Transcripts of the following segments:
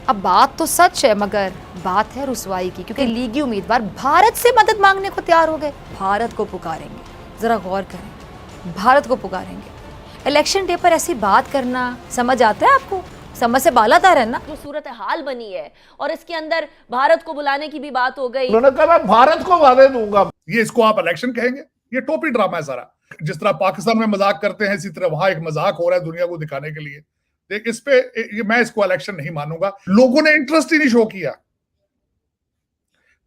अब बात तो सच है, मगर बात है रुसवाई की, क्योंकि लीगी उम्मीदवार भारत से मदद मांगने को तैयार हो गए। भारत को पुकारेंगे, जरा गौर करें, भारत को पुकारेंगे। इलेक्शन डे पर ऐसी बात करना समझ आता है आपको? समझ से बालातर है ना। जो सूरत हाल बनी है और इसके अंदर भारत को बुलाने की भी बात हो गई। उन्होंने कहा मैं भारत को वादे दूंगा। ये इसको आप इलेक्शन कहेंगे? ये टोपी ड्रामा है सारा। जिस तरह पाकिस्तान में मजाक करते हैं, इसी तरह वहां एक मजाक हो रहा है दुनिया को दिखाने के लिए। देख, इस पे मैं इसको इलेक्शन नहीं मानूंगा। लोगों ने इंटरेस्ट ही नहीं शो किया,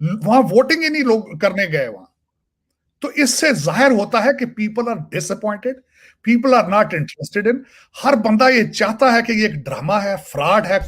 वहां वोटिंग ही नहीं लोग करने गए वहां। तो इससे जाहिर होता है कि people are disappointed, people are not interested in. हर बंदा ये चाहता है कि ये एक ड्रामा है, फ्रॉड है।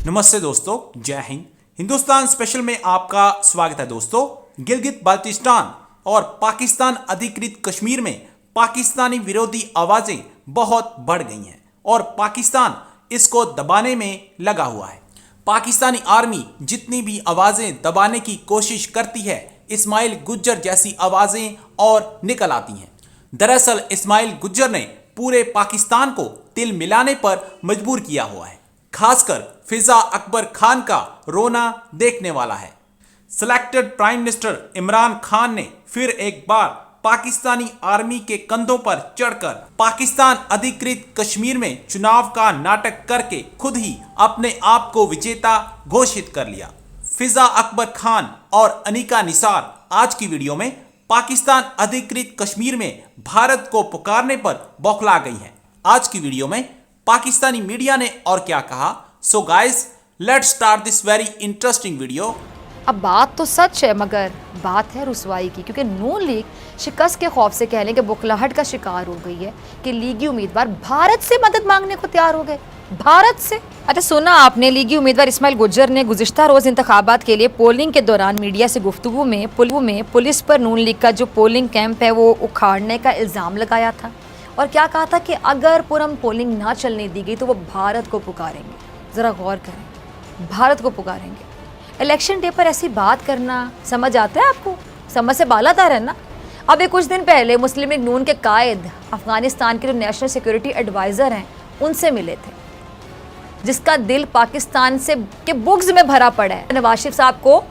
नमस्ते दोस्तों, जय हिंद। हिंदुस्तान स्पेशल में आपका स्वागत है दोस्तों। गिलगित बाल्टिस्तान और पाकिस्तान अधिकृत कश्मीर में पाकिस्तानी विरोधी आवाजें बहुत बढ़ गई हैं और पाकिस्तान इसको दबाने में लगा हुआ है। पाकिस्तानी आर्मी जितनी भी आवाजें दबाने की कोशिश करती है, इस्माइल गुज्जर जैसी आवाजें और निकल आती हैं। दरअसल इस्माइल गुज्जर ने पूरे पाकिस्तान को तिल मिलाने पर मजबूर किया हुआ है। खासकर फिजा अकबर खान का रोना देखने वाला है। Selected prime minister Imran Khan ने फिर एक बार पाकिस्तानी आर्मी के कंधों पर चढ़कर पाकिस्तान अधिकृत कश्मीर में चुनाव का नाटक करके खुद ही अपने आप को विजेता घोषित कर लिया। फिजा अकबर खान और अनिका निसार आज की वीडियो में पाकिस्तान अधिकृत कश्मीर में भारत को पुकारने पर बौखला गई हैं। आज की वीडियो में पाकिस्तानी मीडिया ने और क्या कहा, so guys let's start this very interesting video. अब बात तो सच है, मगर बात है रुसवाई की, क्योंकि नून लीग शिकस्त के खौफ से कह लें कि बुखलाहट का शिकार हो गई है कि लीगी उम्मीदवार भारत से मदद मांगने को तैयार हो गए। भारत से। अच्छा, सुना आपने, लीगी उम्मीदवार इस्माइल गुज्जर ने गुज़िश्ता रोज़ इंतखाबात के लिए पोलिंग के दौरान मीडिया से गुफ्तगू में पुलिस पर नून लीग का जो पोलिंग कैंप है वो उखाड़ने का इल्ज़ाम लगाया था और क्या कहा था कि अगर पुरम पोलिंग ना चलने दी गई तो वो भारत को पुकारेंगे। ज़रा गौर करें, भारत को पुकारेंगे। इलेक्शन डे पर ऐसी बात करना समझ आता है आपको? समझ से बालातर है ना। अभी कुछ दिन पहले मुस्लिम लीग नून के कायद अफगानिस्तान के जो नेशनल सिक्योरिटी एडवाइज़र हैं उनसे मिले थे, जिसका दिल पाकिस्तान से के बुग़्ज़ में भरा पड़ा है। नवाज शरीफ साहब को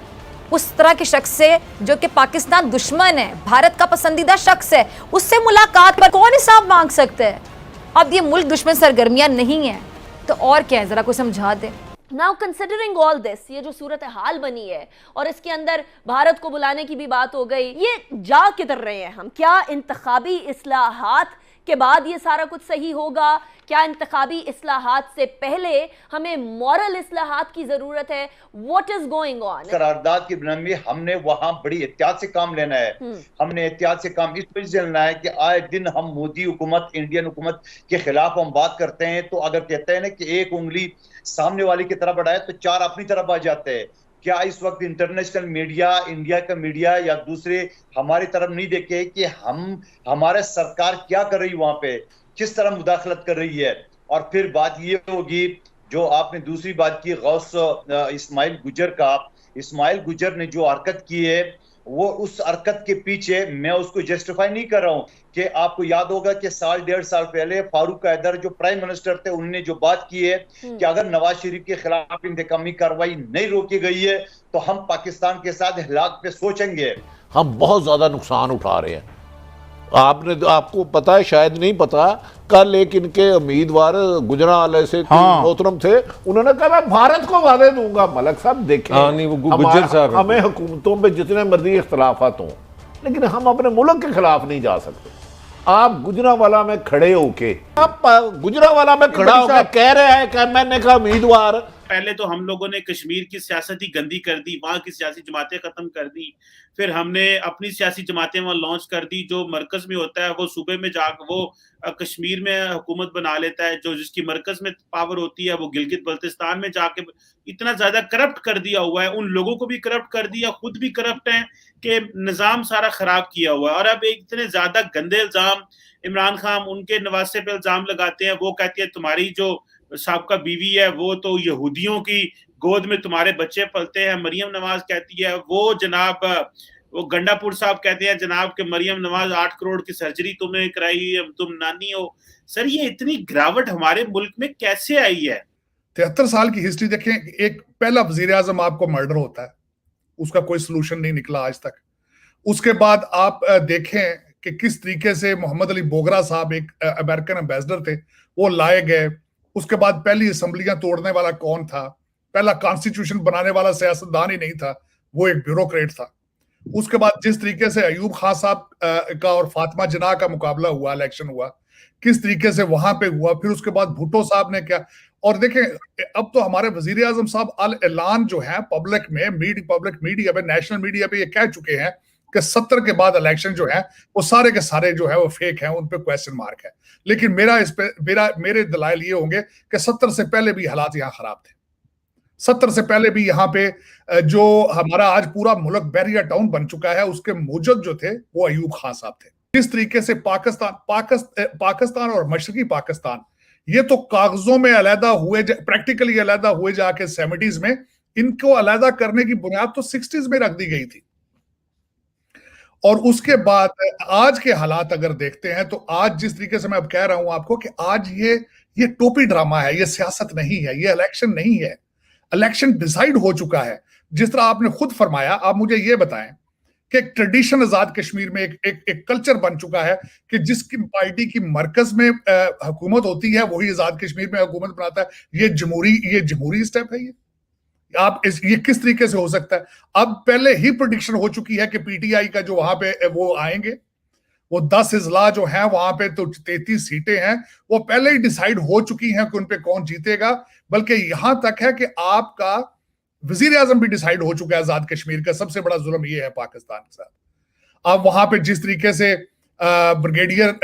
उस तरह के शख्स से जो कि पाकिस्तान दुश्मन है, भारत का पसंदीदा शख्स है, उससे मुलाकात पर कौन हिसाब मांग सकते हैं? अब ये मुल्क दुश्मन सरगर्मियां नहीं है तो और क्या है, ज़रा को समझा दे। नाउ कंसिडरिंग ऑल दिस, ये जो सूरत हाल बनी है और इसके अंदर भारत को बुलाने की भी बात हो गई, ये जा किधर रहे हैं हम? क्या इंतखाबी इस्लाहात के बाद ये सारा कुछ सही होगा? क्या इंतखाबी इस्लाहात से पहले हमें मॉरल इस्लाहात की जरूरत है? What is going on? करारदाद की बुनियाद में हमने वहां बड़ी एहतियात से काम लेना है। हमने एहतियात से काम इस वजह से लेना है कि आए दिन हम मोदी हुकूमत, इंडियन हुकूमत के खिलाफ हम बात करते हैं तो अगर कहते हैं ना कि एक उंगली सामने वाले की तरफ बढ़ाए तो चार अपनी तरफ आ जाते हैं। क्या इस वक्त इंटरनेशनल मीडिया, इंडिया का मीडिया या दूसरे हमारी तरफ नहीं देखे कि हमारे सरकार क्या कर रही है, वहां पे किस तरह मुदाखलत कर रही है? और फिर बात ये होगी जो आपने दूसरी बात की गौस इस्माइल गुज्जर का। इस्माइल गुज्जर ने जो हरकत की है वो उस हरकत के पीछे मैं उसको जस्टिफाई नहीं कर रहा हूं कि आपको याद होगा कि साल डेढ़ साल पहले फारूक हैदर जो प्राइम मिनिस्टर थे उन्होंने जो बात की है कि अगर नवाज शरीफ के खिलाफ इंतकामी कार्रवाई नहीं रोकी गई है तो हम पाकिस्तान के साथ हिलाक पे सोचेंगे। हम बहुत ज्यादा नुकसान उठा रहे हैं। आपको पता है, शायद नहीं पता, कल एक इनके उम्मीदवार गुजरावाले से मोहतरम थे, उन्होंने कहा मैं भारत को वादे दूंगा। मलक साहब देखें, नहीं, वो गुज्जर साहब, हमें हुकूमतों पे जितने मर्जी इख्तलाफात हों लेकिन हम अपने मुल्क के खिलाफ नहीं जा सकते। आप गुजरावाला में खड़े होके, आप गुजरावाला में खड़ा होकर कह रहे हैं कि मैंने कहा उम्मीदवार। पहले तो हम लोगों ने कश्मीर की सियासत ही गंदी कर दी, वहां की सियासी जमातें खत्म कर दी। फिर हमने अपनी सियासी जमातें वहां लॉन्च कर दी। जो मरकज में होता है वो सूबे में जाकर वो कश्मीर में हुकूमत बना लेता है, जो जिसकी मरकज में पावर होती है वो गिलगित बल्तिस्तान में जाके इतना ज्यादा करप्ट कर दिया हुआ है। उन लोगों को भी करप्ट कर दिया, खुद भी करप्ट हैं कि निजाम सारा खराब किया हुआ है। और अब एक इतने ज्यादा गंदे इल्जाम इमरान खान उनके नवासे पे इल्जाम लगाते हैं। वो कहती है तुम्हारी जो साबका बीवी है वो तो यहूदियों की गोद में तुम्हारे बच्चे पलते हैं। मरियम नवाज कहती है वो गंडापुर साहब कहते हैं जनाब के मरियम नवाज 8 करोड़ की सर्जरी तुमने कराई, तुम नानी हो। सर, ये इतनी गिरावट हमारे मुल्क में कैसे आई है? 73 साल की हिस्ट्री देखें, एक पहला वजीर आजम आपको मर्डर होता है, उसका कोई सोल्यूशन नहीं निकला आज तक। उसके बाद आप देखें कि किस तरीके से मोहम्मद अली बोगरा साहब एक अमेरिकन एम्बेसडर थे, वो लाए गए। उसके बाद पहली असेंबलियां तोड़ने वाला कौन था? पहला कॉन्स्टिट्यूशन बनाने वाला सियासतदान ही नहीं था, वो एक ब्यूरोक्रेट था। उसके बाद जिस तरीके से अयूब खान साहब का और फातिमा जिन्ना का मुकाबला हुआ, इलेक्शन हुआ, किस तरीके से वहां पे हुआ, फिर उसके बाद भुट्टो साहब ने क्या। और देखें, अब तो हमारे वजीर आजम साहब अल ऐलान जो है पब्लिक में, पब्लिक मीडिया पे, नेशनल मीडिया पे ये कह चुके हैं कि 70 के बाद इलेक्शन जो है वो सारे के सारे जो है वो फेक हैं, उन पे क्वेश्चन मार्क है। लेकिन मेरे दलाइल ये होंगे कि 70 से पहले भी हालात यहाँ खराब थे। 70 से पहले भी यहाँ पे जो हमारा आज पूरा मुल्क बैरियर टाउन बन चुका है, उसके मूजद जो थे वो अयूब खान साहब थे। किस तरीके से पाकिस्तान और मशरकी पाकिस्तान, ये तो कागजों में अलहदा हुए, प्रैक्टिकली अलहदा हुए जाके 70s में, इनको अलहदा करने की बुनियाद तो 60s में रख दी गई थी। और उसके बाद आज के हालात अगर देखते हैं तो आज जिस तरीके से मैं अब कह रहा हूं आपको कि आज ये टोपी ड्रामा है, ये सियासत नहीं है, ये इलेक्शन नहीं है। इलेक्शन डिसाइड हो चुका है। जिस तरह आपने खुद फरमाया, आप मुझे ये बताएं कि एक ट्रेडिशन आजाद कश्मीर में एक कल्चर बन चुका है कि जिसकी पार्टी की मरकज में हुकूमत होती है वही आजाद कश्मीर में हुकूमत बनाता है। ये जमहूरी स्टेप है। ये किस तरीके से हो सकता है? अब पहले ही प्रेडिक्शन हो चुकी है कि पीटीआई का जो वहां पे वो आएंगे, वो 10 इजला जो हैं वहां पे, तो 33 सीटें हैं, वो पहले ही डिसाइड हो चुकी हैं कि उन पे कौन जीतेगा। बल्कि यहां तक है कि आपका वजीर आजम भी डिसाइड हो चुका है आजाद कश्मीर का। सबसे बड़ा जुल्म ये है पाकिस्तान के साथ। अब वहां पे जिस तरीके से ब्रिगेडियर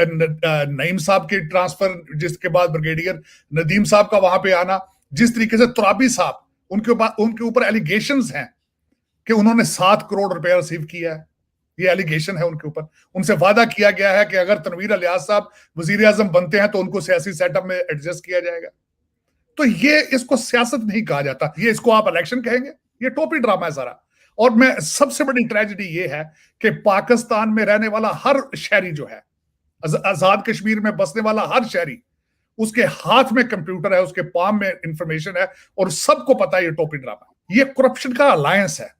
नईम साहब के ट्रांसफर, जिसके बाद ब्रिगेडियर नदीम साहब का वहां पे आना, जिस तरीके से तुराबी साहब, उनके ऊपर एलिगेशंस हैं कि उन्होंने 7 करोड़ रुपया रिसीव किया है, ये एलिगेशन है उनके ऊपर। उनसे वादा किया गया है कि अगर तनवीर अलियास साहब वजीर आजम बनते हैं तो उनको सियासी सेटअप में एडजस्ट किया जाएगा। तो ये, इसको सियासत नहीं कहा जाता, ये इसको आप इलेक्शन कहेंगे? ये टोपी ड्रामा है सारा। और मैं सबसे बड़ी ट्रेजेडी ये है कि पाकिस्तान में रहने वाला हर शहरी जो है, आजाद कश्मीर में बसने वाला हर शहरी, उसके हाथ में कंप्यूटर है, उसके पाम में इंफॉर्मेशन है, और सबको पता है ये टोपी ड्रामा है। ये करप्शन का अलायंस है,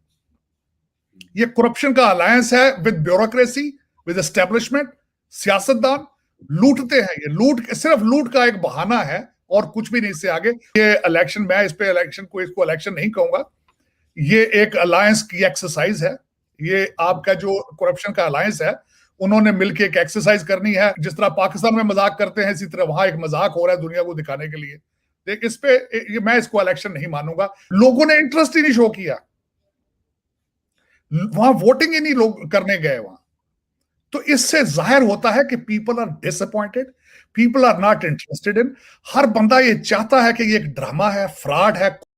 ये करप्शन का अलायंस है विद ब्यूरोक्रेसी, विद एस्टेब्लिशमेंट। सियासतदान लूटते हैं, ये सिर्फ लूट का एक बहाना है और कुछ भी नहीं। इससे आगे ये इलेक्शन, मैं इसको इलेक्शन नहीं कहूंगा, ये एक अलायंस की एक्सरसाइज है। ये आपका जो करप्शन का अलायंस है, उन्होंने मिलकर एक एक्सरसाइज करनी है। जिस तरह पाकिस्तान में मजाक करते हैं, इसी तरह वहां एक मजाक हो रहा है दुनिया को दिखाने के लिए। देख, इस पे मैं इसको इलेक्शन नहीं मानूंगा। लोगों ने इंटरेस्ट ही नहीं शो किया, वहां वोटिंग ही नहीं लोग करने गए वहां। तो इससे जाहिर होता है कि people are disappointed, people are not interested in. हर बंदा ये चाहता है कि ये एक ड्रामा है, फ्रॉड है,